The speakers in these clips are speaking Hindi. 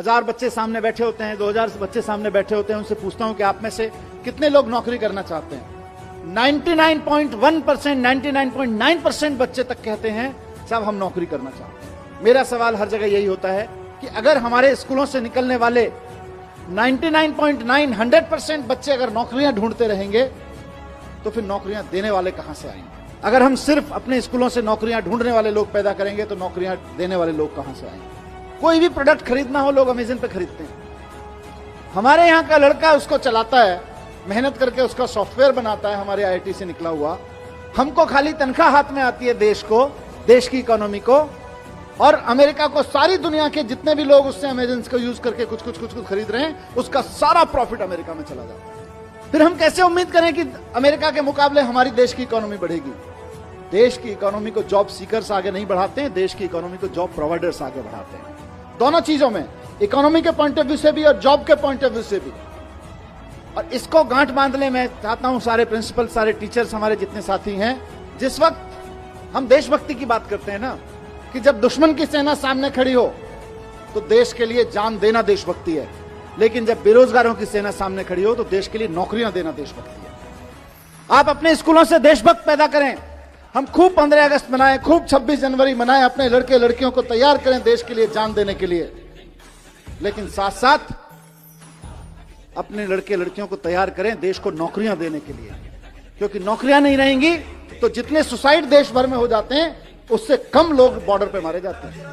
1000 बच्चे सामने बैठे होते हैं, 2000 बच्चे सामने बैठे होते हैं, उनसे पूछता हूं कि आप में से कितने लोग नौकरी करना चाहते हैं। 99.1%, 99.9% बच्चे तक कहते हैं साहब हम नौकरी करना चाहते हैं। मेरा सवाल हर जगह यही होता है कि अगर हमारे स्कूलों से निकलने वाले 99.9, 100% बच्चे अगर नौकरियां ढूंढते रहेंगे तो फिर नौकरियां देने वाले कहां से आएंगे? अगर हम सिर्फ अपने स्कूलों से नौकरियां ढूंढने वाले लोग पैदा करेंगे तो नौकरियां देने वाले लोग कहां से आएंगे? कोई भी प्रोडक्ट खरीदना हो लोग अमेज़न पे खरीदते हैं। हमारे यहां का लड़का उसको चलाता है, मेहनत करके उसका सॉफ्टवेयर बनाता है, हमारे आईआईटी से निकला हुआ। हमको खाली तनख्वाह हाथ में आती है देश को, देश की इकोनॉमी को, और अमेरिका को सारी दुनिया के जितने भी लोग उससे अमेज़न को यूज करके कुछ कुछ खरीद रहे हैं उसका सारा प्रॉफिट अमेरिका में चला जाता है। फिर हम कैसे उम्मीद करें कि अमेरिका के मुकाबले हमारी देश की इकोनॉमी बढ़ेगी? देश की इकोनॉमी को जॉब सीकर्स आगे नहीं बढ़ाते हैं, देश की इकोनॉमी को जॉब प्रोवाइडर्स आगे बढ़ाते हैं। दोनों चीजों में, इकोनॉमी के पॉइंट ऑफ व्यू से भी और जॉब के पॉइंट ऑफ व्यू से भी। और इसको गांठ बांधने में चाहता हूं सारे प्रिंसिपल, सारे टीचर्स, हमारे जितने साथी हैं, जिस वक्त हम देशभक्ति की बात करते हैं ना, कि जब दुश्मन की सेना सामने खड़ी हो तो देश के लिए जान देना देशभक्ति है, लेकिन जब बेरोजगारों की सेना सामने खड़ी हो तो देश के लिए नौकरियां देना देशभक्ति है। आप अपने स्कूलों से देशभक्त पैदा करें। हम खूब 15 अगस्त मनाएं, खूब 26 जनवरी मनाएं, अपने लड़के लड़कियों को तैयार करें देश के लिए जान देने के लिए, लेकिन साथ साथ अपने लड़के लड़कियों को तैयार करें देश को नौकरियां देने के लिए, क्योंकि नौकरियां नहीं रहेंगी तो जितने सुसाइड देश भर में हो जाते हैं उससे कम लोग बॉर्डर पे मारे जाते हैं।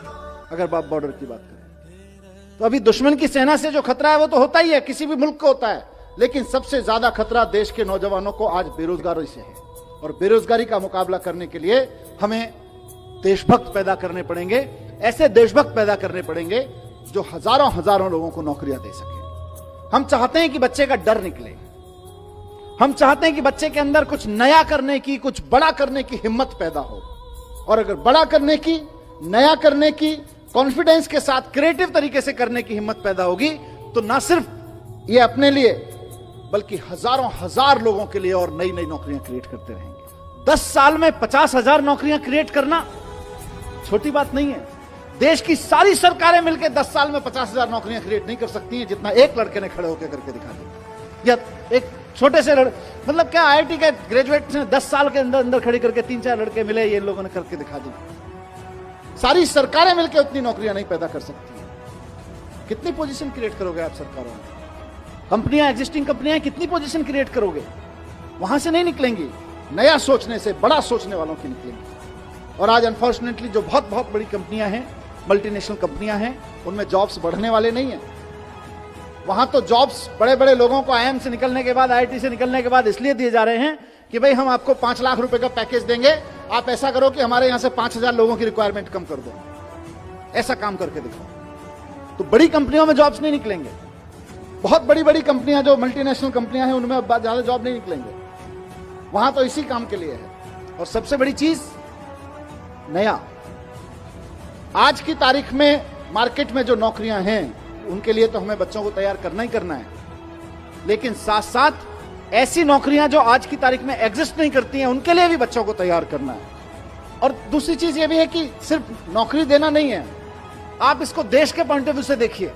अगर आप बॉर्डर की बात करें तो अभी दुश्मन की सेना से जो खतरा है वो तो होता ही है, किसी भी मुल्क को होता है, लेकिन सबसे ज्यादा खतरा देश के नौजवानों को आज बेरोजगारी से है। और बेरोजगारी का मुकाबला करने के लिए हमें देशभक्त पैदा करने पड़ेंगे, ऐसे देशभक्त पैदा करने पड़ेंगे जो हजारों हजारों लोगों को नौकरियां दे सके। हम चाहते हैं कि बच्चे का डर निकले, हम चाहते हैं कि बच्चे के अंदर कुछ नया करने की, कुछ बड़ा करने की हिम्मत पैदा हो। और अगर बड़ा करने की, नया करने की, कॉन्फिडेंस के साथ क्रिएटिव तरीके से करने की हिम्मत पैदा होगी तो ना सिर्फ ये अपने लिए बल्कि हजारों हजार लोगों के लिए और नई नई नौकरियां क्रिएट करते रहेंगे। 10 साल में 50,000 नौकरियां क्रिएट करना छोटी बात नहीं है। देश की सारी सरकारें मिलकर 10 साल में 50,000 नौकरियां क्रिएट नहीं कर सकती हैं जितना एक लड़के ने खड़े होकर करके दिखा दिया। या एक छोटे से मतलब क्या आईआईटी के ग्रेजुएट ने 10 साल के अंदर अंदर खड़ी करके 3-4 लड़के मिले, ये लोगों ने करके दिखा दी। सारी सरकारें मिलकर उतनी नौकरियां नहीं पैदा कर सकती। कितनी पोजीशन क्रिएट करोगे आप सरकारों में? कंपनियां, एग्जिस्टिंग कंपनियां कितनी पोजीशन क्रिएट करोगे? वहां से नहीं निकलेंगी, नया सोचने से, बड़ा सोचने वालों की निकलेंगी। और आज अनफॉर्चुनेटली जो बहुत बहुत बड़ी कंपनियां हैं, मल्टीनेशनल कंपनियां हैं, उनमें जॉब्स बढ़ने वाले नहीं है। वहां तो जॉब्स बड़े बड़े लोगों को आईआईएम से निकलने के बाद, आईआईटी से निकलने के बाद इसलिए दिए जा रहे हैं कि भाई हम आपको 5 लाख रुपए का पैकेज देंगे, आप ऐसा करो कि हमारे यहां से 5,000 लोगों की रिक्वायरमेंट कम कर दो। ऐसा काम करके दिखाओ। तो बड़ी कंपनियों में जॉब्स नहीं निकलेंगे। बहुत बड़ी बड़ी कंपनियां जो मल्टीनेशनल कंपनियां हैं उनमें ज्यादा जॉब नहीं निकलेंगे। वहां तो इसी काम के लिए है। और सबसे बड़ी चीज नया, आज की तारीख में मार्केट में जो नौकरियां हैं उनके लिए तो हमें बच्चों को तैयार करना ही करना है, लेकिन साथ साथ ऐसी नौकरियां जो आज की तारीख में एग्जिस्ट नहीं करती हैं उनके लिए भी बच्चों को तैयार करना है। और दूसरी चीज ये भी है कि सिर्फ नौकरी देना नहीं है, आप इसको देश के पॉइंट ऑफ व्यू से देखिए।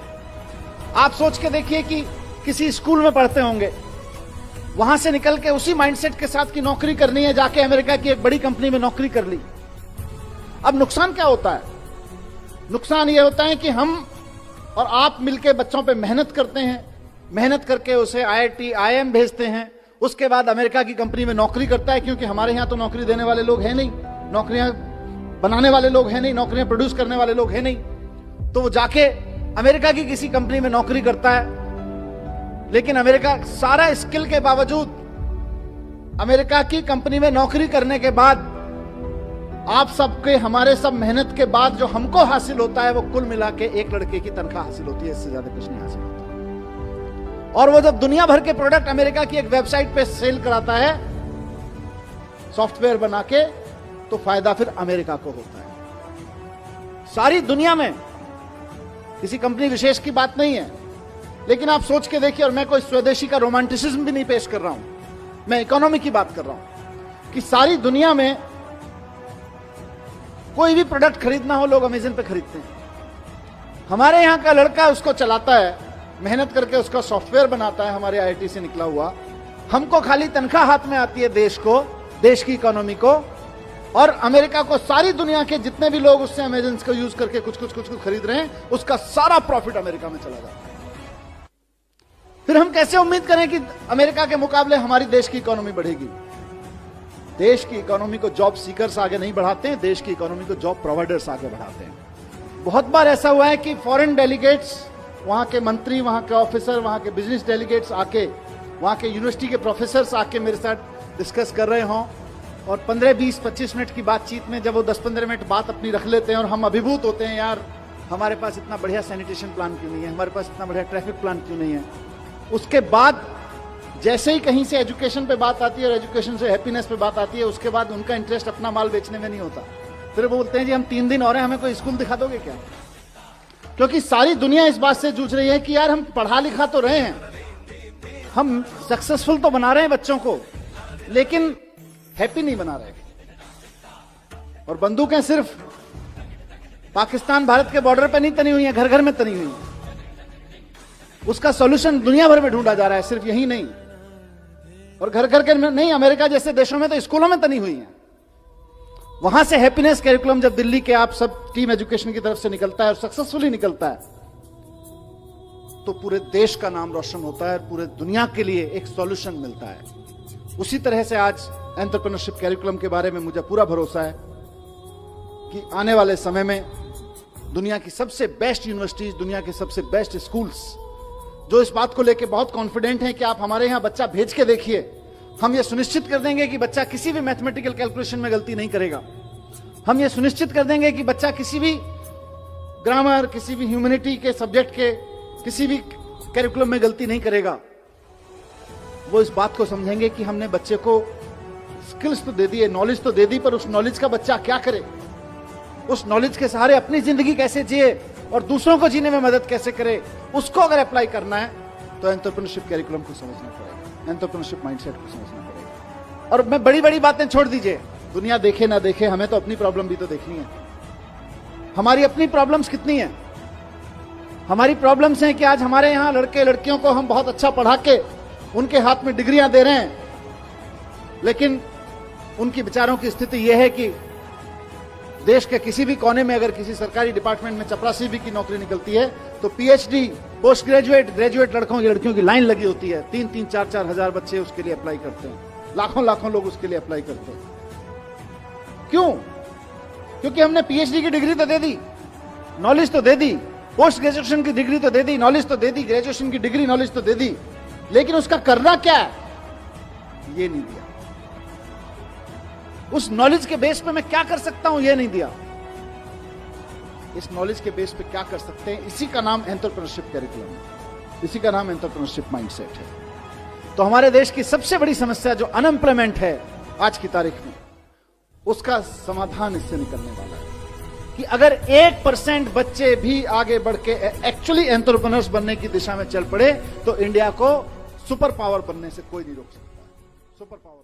आप सोच के देखिए कि किसी स्कूल में पढ़ते होंगे, वहां से निकल के उसी माइंडसेट के साथ की नौकरी करनी है, जाके अमेरिका की एक बड़ी कंपनी में नौकरी कर ली। अब नुकसान क्या होता है? नुकसान यह होता है कि हम और आप मिलके बच्चों पे मेहनत करते हैं, मेहनत करके उसे आईआईटी, आईएम भेजते हैं, उसके बाद अमेरिका की कंपनी में नौकरी करता है, क्योंकि हमारे यहां तो नौकरी देने वाले लोग हैं नहीं, नौकरियां बनाने वाले लोग हैं नहीं, नौकरियां प्रोड्यूस करने वाले लोग हैं नहीं। तो वो जाके अमेरिका की किसी कंपनी में नौकरी करता है, लेकिन अमेरिका सारा स्किल के बावजूद अमेरिका की कंपनी में नौकरी करने के बाद आप सबके, हमारे सब मेहनत के बाद जो हमको हासिल होता है वो कुल मिला के एक लड़के की तनख्वाह हासिल होती है, इससे ज्यादा कुछ नहीं हासिल होता। और वो जब दुनिया भर के प्रोडक्ट अमेरिका की एक वेबसाइट पे सेल कराता है सॉफ्टवेयर बना के, तो फायदा फिर अमेरिका को होता है। सारी दुनिया में किसी कंपनी विशेष की बात नहीं है, लेकिन आप सोच के देखिए, और मैं कोई स्वदेशी का रोमांटिसिज्म भी नहीं पेश कर रहा हूं, मैं इकोनॉमी की बात कर रहा हूं कि सारी दुनिया में कोई भी प्रोडक्ट खरीदना हो लोग अमेज़न पे खरीदते हैं। हमारे यहां का लड़का उसको चलाता है, मेहनत करके उसका सॉफ्टवेयर बनाता है, हमारे आईआईटी से निकला हुआ। हमको खाली तनख्वाह हाथ में आती है देश को, देश की इकोनॉमी को, और अमेरिका को सारी दुनिया के जितने भी लोग उससे अमेजन को यूज करके कुछ खरीद रहे हैं, उसका सारा प्रॉफिट अमेरिका में चला जाता है। फिर हम कैसे उम्मीद करें कि अमेरिका के मुकाबले हमारी देश की इकोनॉमी बढ़ेगी? देश की इकोनॉमी को जॉब सीकर्स आगे नहीं बढ़ाते हैं, देश की इकोनॉमी को जॉब प्रोवाइडर्स आगे बढ़ाते हैं। बहुत बार ऐसा हुआ है कि फॉरेन डेलीगेट्स, वहां के मंत्री, वहां के ऑफिसर, वहां के बिजनेस डेलीगेट्स आके, वहां के यूनिवर्सिटी के प्रोफेसर्स आके मेरे साथ डिस्कस कर रहे हों, और 15, 20, 25 मिनट की बातचीत में जब वो 10-15 मिनट बात अपनी रख लेते हैं और हम अभिभूत होते हैं, यार हमारे पास इतना बढ़िया सैनिटेशन प्लान क्यों नहीं है, हमारे पास इतना बढ़िया ट्रैफिक प्लान क्यों नहीं है। उसके बाद जैसे ही कहीं से एजुकेशन पे बात आती है और एजुकेशन से हैप्पीनेस पे बात आती है, उसके बाद उनका इंटरेस्ट अपना माल बेचने में नहीं होता। फिर वो बोलते हैं जी हम 3 दिन और हैं, हमें कोई स्कूल दिखा दोगे क्या? क्योंकि सारी दुनिया इस बात से जूझ रही है कि यार हम पढ़ा लिखा तो रहे हैं, हम सक्सेसफुल तो बना रहे हैं बच्चों को, लेकिन हैप्पी नहीं बना रहे। और बंदूकें सिर्फ पाकिस्तान भारत के बॉर्डर पर नहीं तनी हुई हैं, घर घर में तनी हुई हैं। उसका सॉल्यूशन दुनिया भर में ढूंढा जा रहा है, सिर्फ यही नहीं, और घर घर के नहीं, अमेरिका जैसे देशों में तो स्कूलों में तनी हुई हैं। वहां से हैप्पीनेस कैरिकुलम जब दिल्ली के आप सब टीम एजुकेशन की तरफ से निकलता है और सक्सेसफुली निकलता है, तो पूरे देश का नाम रोशन होता है, पूरे दुनिया के लिए एक सॉल्यूशन मिलता है। उसी तरह से आज एंटरप्रेन्योरशिप कैरिकुलम के बारे में मुझे पूरा भरोसा है कि आने वाले समय में दुनिया की सबसे बेस्ट यूनिवर्सिटीज, दुनिया के सबसे बेस्ट स्कूल्स जो इस बात को लेकर बहुत कॉन्फिडेंट हैं कि आप हमारे यहां बच्चा भेज के देखिए, हम ये सुनिश्चित कर देंगे कि बच्चा किसी भी मैथमेटिकल कैलकुलेशन में गलती नहीं करेगा। हम ये सुनिश्चित कर देंगे कि बच्चा किसी भी ग्रामर, किसी भी ह्यूमैनिटी के सब्जेक्ट के किसी भी कैरिकुलम में गलती नहीं करेगा। वो इस बात को समझेंगे कि हमने बच्चे को स्किल्स तो दे दी है, नॉलेज तो दे दी, पर उस नॉलेज का बच्चा क्या करे, उस नॉलेज के सहारे अपनी जिंदगी कैसे जिए और दूसरों को जीने में मदद कैसे करे, उसको अगर अप्लाई करना है तो एंटरप्रेन्योरशिप कैरिकुलम को समझना पड़ेगा, एंटरप्रेन्योरशिप माइंडसेट को समझना पड़ेगा। और मैं बड़ी बड़ी बातें छोड़ दीजिए, दुनिया देखे ना देखे, हमें तो अपनी प्रॉब्लम भी तो देखनी है। हमारी अपनी प्रॉब्लम्स कितनी है? हमारी प्रॉब्लम्स हैं कि आज हमारे यहां लड़के लड़कियों को हम बहुत अच्छा पढ़ा के उनके हाथ में डिग्रियां दे रहे हैं, लेकिन उनकी विचारों की स्थिति यह है कि देश के किसी भी कोने में अगर किसी सरकारी डिपार्टमेंट में चपरासी भी की नौकरी निकलती है तो पीएचडी, पोस्ट ग्रेजुएट, ग्रेजुएट लड़कियों की लाइन लगी होती है। 3-3, 4-4 हजार बच्चे उसके लिए अप्लाई करते हैं, लाखों लोग उसके लिए अप्लाई करते हैं। क्यों? क्योंकि हमने पीएचडी की डिग्री तो दे दी, नॉलेज तो दे दी, पोस्ट ग्रेजुएशन की डिग्री तो दे दी, नॉलेज तो दे दी, ग्रेजुएशन की डिग्री नॉलेज तो दे दी, लेकिन उसका करना क्या है ये नहीं दिया। उस नॉलेज के बेस पे मैं क्या कर सकता हूं ये नहीं दिया। इस नॉलेज के बेस पे क्या कर सकते हैं, इसी का नाम एंटरप्रेन्योरशिप कैरिकुलम है, इसी का नाम एंटरप्रेन्योरशिप माइंडसेट है। तो हमारे देश की सबसे बड़ी समस्या जो अनएम्प्लॉयमेंट है आज की तारीख में, उसका समाधान इससे निकलने वाला है कि अगर 1% बच्चे भी आगे बढ़ के एक्चुअली एंटरप्रेन्योर्स बनने की दिशा में चल पड़े तो इंडिया को सुपर पावर बनने से कोई नहीं रोक सकता। Super power